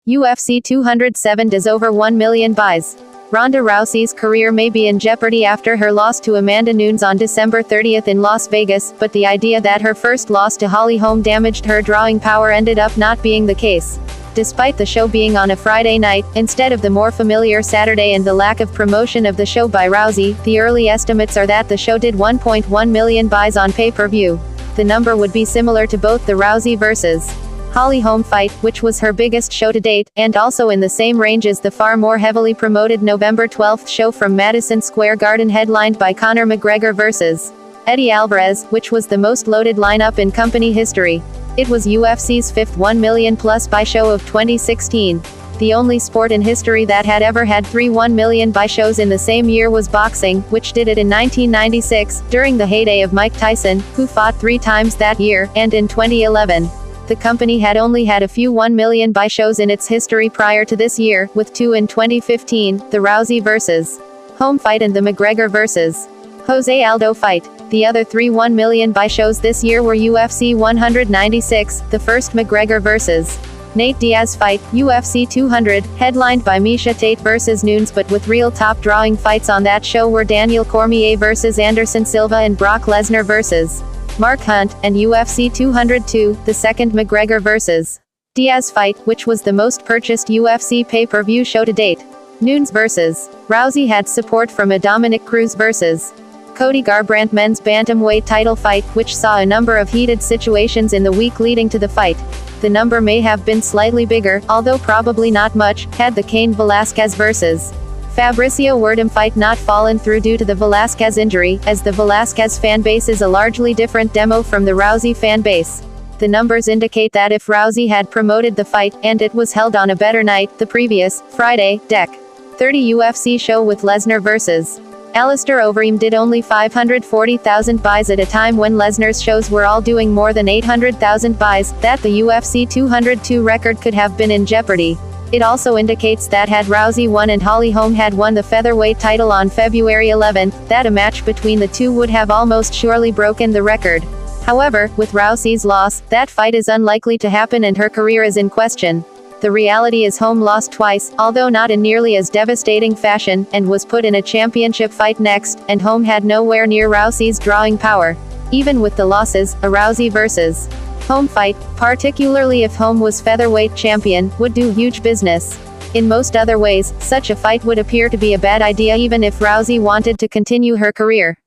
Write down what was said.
UFC 207 does over 1 million buys. Ronda Rousey's career may be in jeopardy after her loss to Amanda Nunes on December 30 in Las Vegas, but the idea that her first loss to Holly Holm damaged her drawing power ended up not being the case. Despite the show being on a Friday night, instead of the more familiar Saturday and the lack of promotion of the show by Rousey, the early estimates are that the show did 1.1 million buys on pay-per-view. The number would be similar to both the Rousey vs. Holly Holm fight, which was her biggest show to date, and also in the same range as the far more heavily promoted November 12 show from Madison Square Garden headlined by Conor McGregor vs. Eddie Alvarez, which was the most loaded lineup in company history. It was UFC's fifth 1 million plus buy show of 2016. The only sport in history that had ever had 3 1 million buy shows in the same year was boxing, which did it in 1996, during the heyday of Mike Tyson, who fought 3 times that year, and in 2011. The company had only had a few 1 million buy shows in its history prior to this year, with 2 in 2015, the Rousey vs. Holm fight and the McGregor vs. Jose Aldo fight. The other 3 1 million buy shows this year were UFC 196, the first McGregor vs. Nate Diaz fight, UFC 200, headlined by Miesha Tate vs. Nunes, but with real top-drawing fights on that show were Daniel Cormier vs. Anderson Silva and Brock Lesnar vs. Mark Hunt, and UFC 202, the second McGregor vs. Diaz fight, which was the most purchased UFC pay-per-view show to date. Nunes vs. Rousey had support from a Dominic Cruz vs. Cody Garbrandt men's bantamweight title fight, which saw a number of heated situations in the week leading to the fight. The number may have been slightly bigger, although probably not much, had the Cain Velasquez vs. Fabricio Werdum fight not fallen through due to the Velasquez injury, as the Velasquez fanbase is a largely different demo from the Rousey fanbase. The numbers indicate that if Rousey had promoted the fight, and it was held on a better night, the previous, Friday, Dec. 30 UFC show with Lesnar vs. Alistair Overeem did only 540,000 buys at a time when Lesnar's shows were all doing more than 800,000 buys, that the UFC 202 record could have been in jeopardy. It also indicates that had Rousey won and Holly Holm had won the featherweight title on February 11, that a match between the two would have almost surely broken the record. However, with Rousey's loss, that fight is unlikely to happen and her career is in question. The reality is Holm lost twice, although not in nearly as devastating fashion, and was put in a championship fight next, and Holm had nowhere near Rousey's drawing power. Even with the losses, a Rousey vs. Holm fight, particularly if Holm was featherweight champion, would do huge business. In most other ways, such a fight would appear to be a bad idea even if Rousey wanted to continue her career.